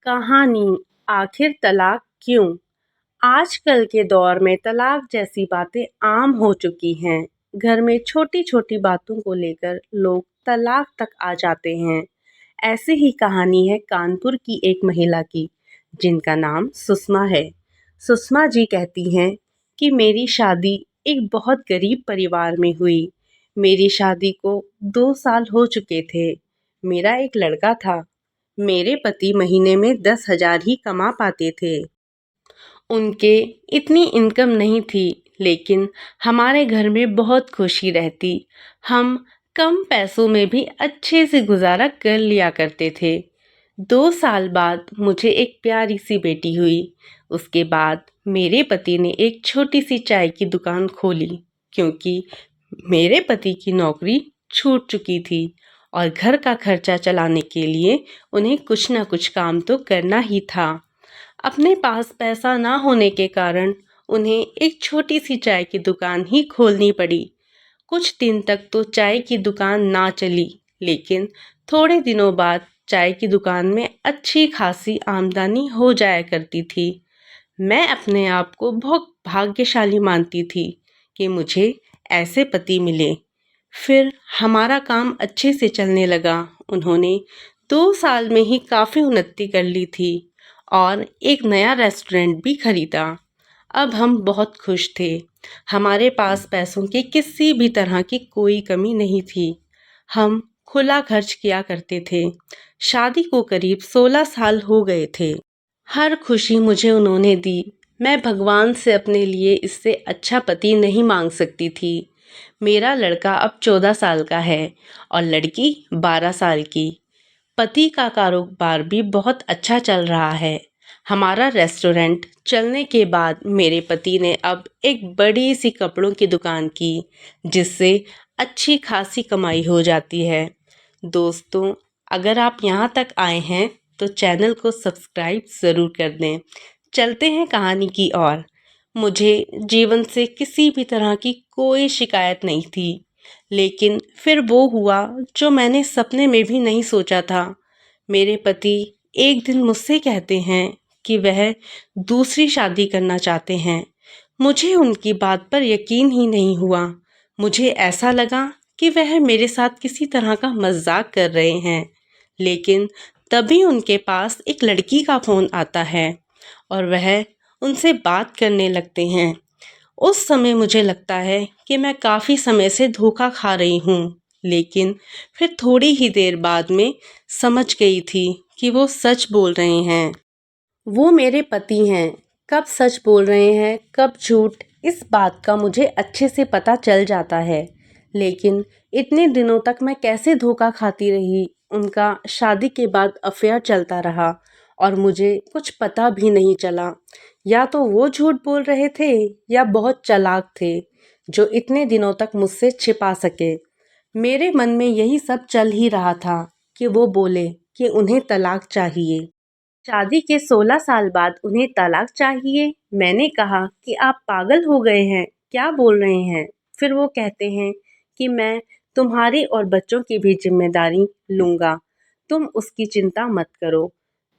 कहानी आखिर तलाक क्यों? आजकल के दौर में तलाक जैसी बातें आम हो चुकी हैं। घर में छोटी छोटी बातों को लेकर लोग तलाक तक आ जाते हैं। ऐसी ही कहानी है कानपुर की एक महिला की, जिनका नाम सुषमा है। सुषमा जी कहती हैं कि मेरी शादी एक बहुत गरीब परिवार में हुई। मेरी शादी को 2 साल हो चुके थे। मेरा एक लड़का था। मेरे पति महीने में 10,000 ही कमा पाते थे। उनके इतनी इनकम नहीं थी, लेकिन हमारे घर में बहुत खुशी रहती। हम कम पैसों में भी अच्छे से गुजारा कर लिया करते थे। 2 साल बाद मुझे एक प्यारी सी बेटी हुई। उसके बाद मेरे पति ने एक छोटी सी चाय की दुकान खोली, क्योंकि मेरे पति की नौकरी छूट चुकी थी और घर का खर्चा चलाने के लिए उन्हें कुछ न कुछ काम तो करना ही था। अपने पास पैसा ना होने के कारण उन्हें एक छोटी सी चाय की दुकान ही खोलनी पड़ी। कुछ दिन तक तो चाय की दुकान ना चली, लेकिन थोड़े दिनों बाद चाय की दुकान में अच्छी खासी आमदनी हो जाया करती थी। मैं अपने आप को बहुत भाग्यशाली मानती थी कि मुझे ऐसे पति मिले। फिर हमारा काम अच्छे से चलने लगा। उन्होंने 2 साल में ही काफ़ी उन्नति कर ली थी और एक नया रेस्टोरेंट भी खरीदा। अब हम बहुत खुश थे। हमारे पास पैसों की किसी भी तरह की कोई कमी नहीं थी। हम खुला खर्च किया करते थे। शादी को करीब 16 साल हो गए थे। हर खुशी मुझे उन्होंने दी। मैं भगवान से अपने लिए इससे अच्छा पति नहीं मांग सकती थी। मेरा लड़का अब 14 साल का है और लड़की 12 साल की। पति का कारोबार भी बहुत अच्छा चल रहा है। हमारा रेस्टोरेंट चलने के बाद मेरे पति ने अब एक बड़ी सी कपड़ों की दुकान की, जिससे अच्छी खासी कमाई हो जाती है। दोस्तों, अगर आप यहाँ तक आए हैं तो चैनल को सब्सक्राइब ज़रूर कर दें। चलते हैं कहानी की ओर। मुझे जीवन से किसी भी तरह की कोई शिकायत नहीं थी, लेकिन फिर वो हुआ जो मैंने सपने में भी नहीं सोचा था। मेरे पति एक दिन मुझसे कहते हैं कि वह दूसरी शादी करना चाहते हैं। मुझे उनकी बात पर यकीन ही नहीं हुआ। मुझे ऐसा लगा कि वह मेरे साथ किसी तरह का मजाक कर रहे हैं। लेकिन तभी उनके पास एक लड़की का फ़ोन आता है और वह उनसे बात करने लगते हैं। उस समय मुझे लगता है कि मैं काफ़ी समय से धोखा खा रही हूँ, लेकिन फिर थोड़ी ही देर बाद में समझ गई थी कि वो सच बोल रहे हैं। वो मेरे पति हैं। कब सच बोल रहे हैं, कब झूठ, इस बात का मुझे अच्छे से पता चल जाता है। लेकिन इतने दिनों तक मैं कैसे धोखा खाती रही। उनका शादी के बाद अफेयर चलता रहा और मुझे कुछ पता भी नहीं चला। या तो वो झूठ बोल रहे थे या बहुत चालाक थे, जो इतने दिनों तक मुझसे छिपा सके। मेरे मन में यही सब चल ही रहा था कि वो बोले कि उन्हें तलाक चाहिए। शादी के 16 साल बाद उन्हें तलाक चाहिए। मैंने कहा कि आप पागल हो गए हैं, क्या बोल रहे हैं? फिर वो कहते हैं कि मैं तुम्हारी और बच्चों की भी जिम्मेदारी लूँगा। तुम उसकी चिंता मत करो।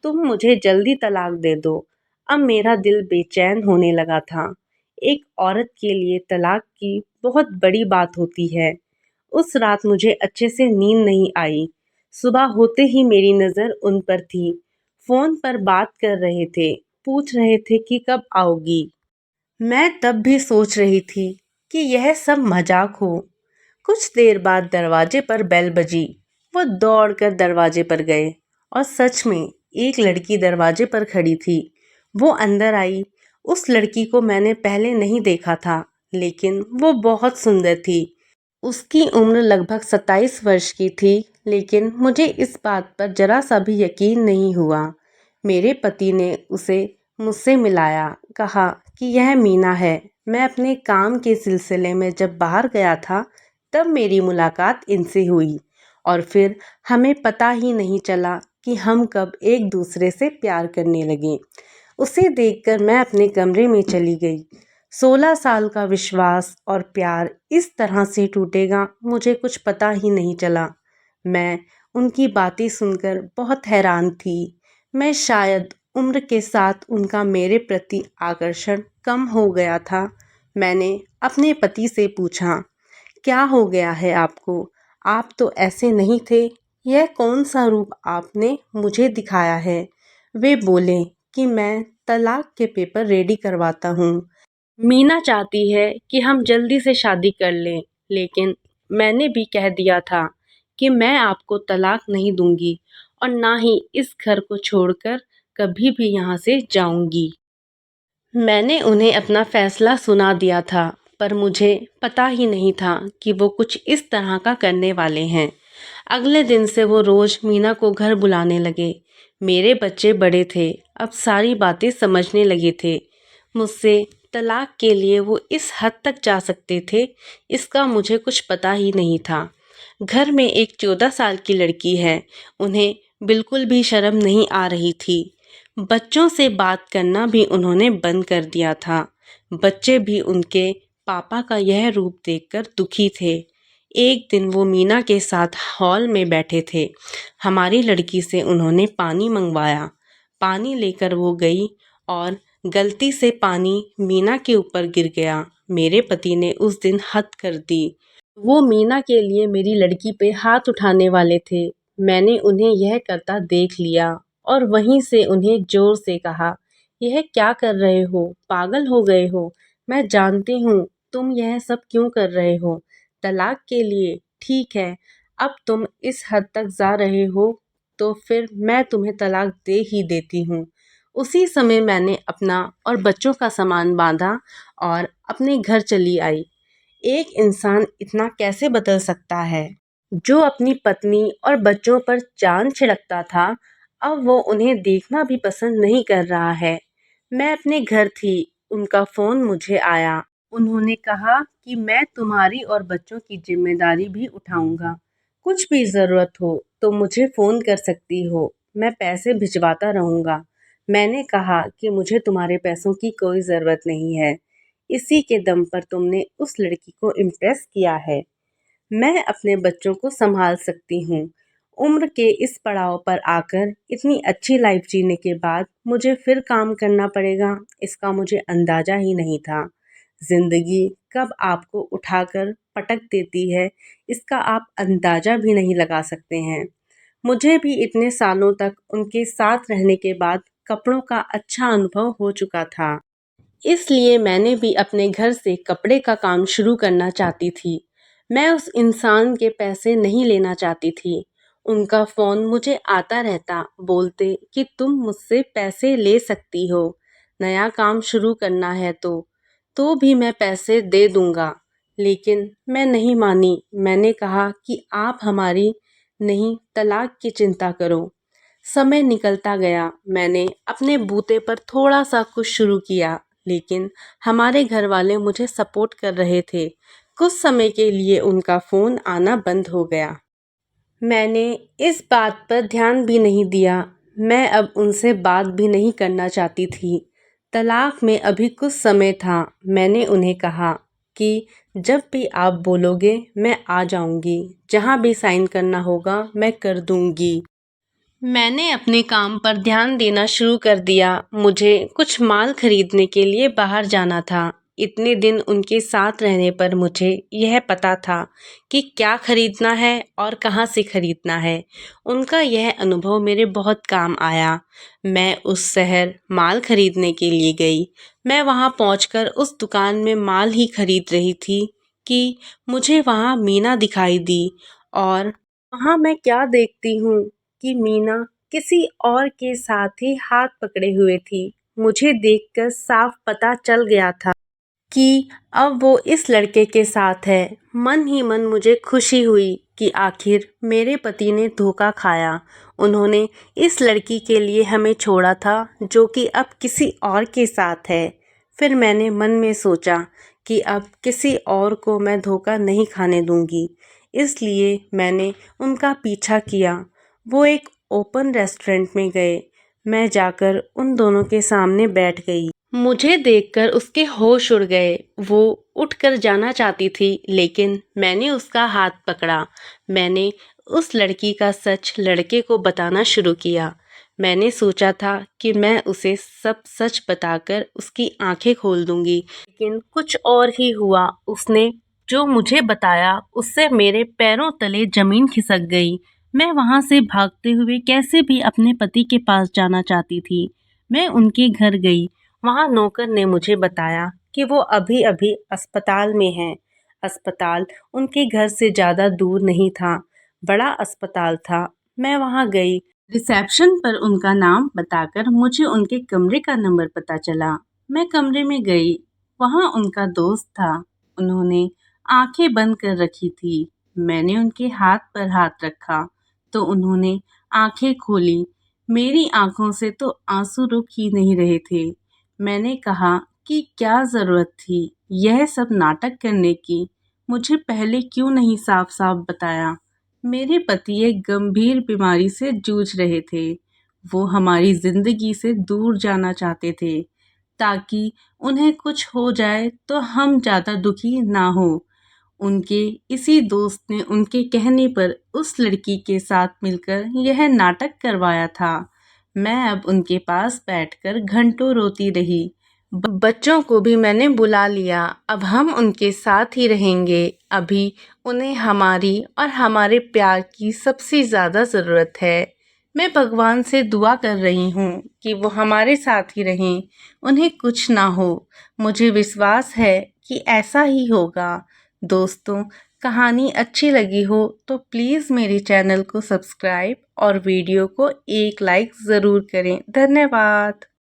तुम मुझे जल्दी तलाक दे दो। अब मेरा दिल बेचैन होने लगा था। एक औरत के लिए तलाक की बहुत बड़ी बात होती है। उस रात मुझे अच्छे से नींद नहीं आई। सुबह होते ही मेरी नज़र उन पर थी। फ़ोन पर बात कर रहे थे, पूछ रहे थे कि कब आओगी। मैं तब भी सोच रही थी कि यह सब मजाक हो। कुछ देर बाद दरवाजे पर बेल बजी। वो दौड़कर दरवाजे पर गए और सच में एक लड़की दरवाजे पर खड़ी थी। वो अंदर आई। उस लड़की को मैंने पहले नहीं देखा था, लेकिन वो बहुत सुंदर थी। उसकी उम्र लगभग 27 वर्ष की थी, लेकिन मुझे इस बात पर जरा सा भी यकीन नहीं हुआ। मेरे पति ने उसे मुझसे मिलाया, कहा कि यह मीना है। मैं अपने काम के सिलसिले में जब बाहर गया था, तब मेरी मुलाकात इनसे हुई और फिर हमें पता ही नहीं चला कि हम कब एक दूसरे से प्यार करने लगे। उसे देखकर मैं अपने कमरे में चली गई। 16 साल का विश्वास और प्यार इस तरह से टूटेगा, मुझे कुछ पता ही नहीं चला। मैं उनकी बातें सुनकर बहुत हैरान थी। मैं शायद उम्र के साथ उनका मेरे प्रति आकर्षण कम हो गया था। मैंने अपने पति से पूछा, क्या हो गया है आपको? आप तो ऐसे नहीं थे। यह कौन सा रूप आपने मुझे दिखाया है? वे बोले कि मैं तलाक के पेपर रेडी करवाता हूँ। मीना चाहती है कि हम जल्दी से शादी कर लें, लेकिन मैंने भी कह दिया था कि मैं आपको तलाक नहीं दूंगी और ना ही इस घर को छोड़कर कभी भी यहाँ से जाऊंगी। मैंने उन्हें अपना फैसला सुना दिया था, पर मुझे पता ही नहीं था कि वो कुछ इस तरह का करने वाले हैं। अगले दिन से वो रोज मीना को घर बुलाने लगे। मेरे बच्चे बड़े थे, अब सारी बातें समझने लगे थे। मुझसे तलाक के लिए वो इस हद तक जा सकते थे, इसका मुझे कुछ पता ही नहीं था। घर में एक 14 साल की लड़की है, उन्हें बिल्कुल भी शर्म नहीं आ रही थी। बच्चों से बात करना भी उन्होंने बंद कर दिया था। बच्चे भी उनके पापा का यह रूप देखकर दुखी थे। एक दिन वो मीना के साथ हॉल में बैठे थे। हमारी लड़की से उन्होंने पानी मंगवाया। पानी लेकर वो गई और गलती से पानी मीना के ऊपर गिर गया। मेरे पति ने उस दिन हद कर दी। वो मीना के लिए मेरी लड़की पे हाथ उठाने वाले थे। मैंने उन्हें यह करता देख लिया और वहीं से उन्हें जोर से कहा, यह क्या कर रहे हो? पागल हो गए हो? मैं जानती हूँ तुम यह सब क्यों कर रहे हो। तलाक के लिए। ठीक है, अब तुम इस हद तक जा रहे हो तो फिर मैं तुम्हें तलाक दे ही देती हूँ। उसी समय मैंने अपना और बच्चों का सामान बांधा और अपने घर चली आई। एक इंसान इतना कैसे बदल सकता है? जो अपनी पत्नी और बच्चों पर जान छिड़कता था, अब वो उन्हें देखना भी पसंद नहीं कर रहा है। मैं अपने घर थी, उनका फ़ोन मुझे आया। उन्होंने कहा कि मैं तुम्हारी और बच्चों की जिम्मेदारी भी उठाऊंगा। कुछ भी ज़रूरत हो तो मुझे फ़ोन कर सकती हो, मैं पैसे भिजवाता रहूँगा। मैंने कहा कि मुझे तुम्हारे पैसों की कोई ज़रूरत नहीं है। इसी के दम पर तुमने उस लड़की को इम्प्रेस किया है। मैं अपने बच्चों को संभाल सकती हूँ। उम्र के इस पड़ाव पर आकर इतनी अच्छी लाइफ जीने के बाद मुझे फिर काम करना पड़ेगा, इसका मुझे अंदाज़ा ही नहीं था। ज़िंदगी कब आपको उठाकर पटक देती है, इसका आप अंदाज़ा भी नहीं लगा सकते हैं। मुझे भी इतने सालों तक उनके साथ रहने के बाद कपड़ों का अच्छा अनुभव हो चुका था। इसलिए मैंने भी अपने घर से कपड़े का काम शुरू करना चाहती थी। मैं उस इंसान के पैसे नहीं लेना चाहती थी। उनका फ़ोन मुझे आता रहता, बोलते कि तुम मुझसे पैसे ले सकती हो, नया काम शुरू करना है तो भी मैं पैसे दे दूँगा। लेकिन मैं नहीं मानी। मैंने कहा कि आप हमारी नहीं, तलाक की चिंता करो। समय निकलता गया। मैंने अपने बूते पर थोड़ा सा कुछ शुरू किया, लेकिन हमारे घर वाले मुझे सपोर्ट कर रहे थे। कुछ समय के लिए उनका फ़ोन आना बंद हो गया। मैंने इस बात पर ध्यान भी नहीं दिया। मैं अब उनसे बात भी नहीं करना चाहती थी। तलाक में अभी कुछ समय था। मैंने उन्हें कहा कि जब भी आप बोलोगे मैं आ जाऊंगी, जहाँ भी साइन करना होगा मैं कर दूंगी। मैंने अपने काम पर ध्यान देना शुरू कर दिया। मुझे कुछ माल खरीदने के लिए बाहर जाना था। इतने दिन उनके साथ रहने पर मुझे यह पता था कि क्या खरीदना है और कहाँ से खरीदना है। उनका यह अनुभव मेरे बहुत काम आया। मैं उस शहर माल खरीदने के लिए गई। मैं वहाँ पहुँचकर उस दुकान में माल ही खरीद रही थी कि मुझे वहाँ मीना दिखाई दी और वहाँ मैं क्या देखती हूँ कि मीना किसी और के साथ ही हाथ पकड़े हुए थी। मुझे देखकर साफ पता चल गया था कि अब वो इस लड़के के साथ है। मन ही मन मुझे खुशी हुई कि आखिर मेरे पति ने धोखा खाया। उन्होंने इस लड़की के लिए हमें छोड़ा था, जो कि अब किसी और के साथ है। फिर मैंने मन में सोचा कि अब किसी और को मैं धोखा नहीं खाने दूंगी। इसलिए मैंने उनका पीछा किया। वो एक ओपन रेस्टोरेंट में गए। मैं जाकर उन दोनों के सामने बैठ गई। मुझे देखकर उसके होश उड़ गए। वो उठकर जाना चाहती थी, लेकिन मैंने उसका हाथ पकड़ा। मैंने उस लड़की का सच लड़के को बताना शुरू किया। मैंने सोचा था कि मैं उसे सब सच बताकर उसकी आंखें खोल दूंगी, लेकिन कुछ और ही हुआ। उसने जो मुझे बताया उससे मेरे पैरों तले जमीन खिसक गई। मैं वहां से भागते हुए कैसे भी अपने पति के पास जाना चाहती थी। मैं उनके घर गई। वहां नौकर ने मुझे बताया कि वो अभी अभी अस्पताल में हैं। अस्पताल उनके घर से ज़्यादा दूर नहीं था, बड़ा अस्पताल था। मैं वहां गई। रिसेप्शन पर उनका नाम बताकर मुझे उनके कमरे का नंबर पता चला। मैं कमरे में गई। वहां उनका दोस्त था। उन्होंने आंखें बंद कर रखी थी। मैंने उनके हाथ पर हाथ रखा तो उन्होंने आंखें खोली। मेरी आंखों से तो आंसू रुक ही नहीं रहे थे। मैंने कहा कि क्या ज़रूरत थी यह सब नाटक करने की? मुझे पहले क्यों नहीं साफ साफ बताया? मेरे पति एक गंभीर बीमारी से जूझ रहे थे। वो हमारी जिंदगी से दूर जाना चाहते थे ताकि उन्हें कुछ हो जाए तो हम ज़्यादा दुखी ना हो। उनके इसी दोस्त ने उनके कहने पर उस लड़की के साथ मिलकर यह नाटक करवाया था। मैं अब उनके पास बैठकर घंटों रोती रही। बच्चों को भी मैंने बुला लिया। अब हम उनके साथ ही रहेंगे। अभी उन्हें हमारी और हमारे प्यार की सबसे ज़्यादा ज़रूरत है। मैं भगवान से दुआ कर रही हूँ कि वो हमारे साथ ही रहें, उन्हें कुछ ना हो। मुझे विश्वास है कि ऐसा ही होगा। दोस्तों, कहानी अच्छी लगी हो तो प्लीज़ मेरे चैनल को सब्सक्राइब और वीडियो को एक लाइक ज़रूर करें। धन्यवाद।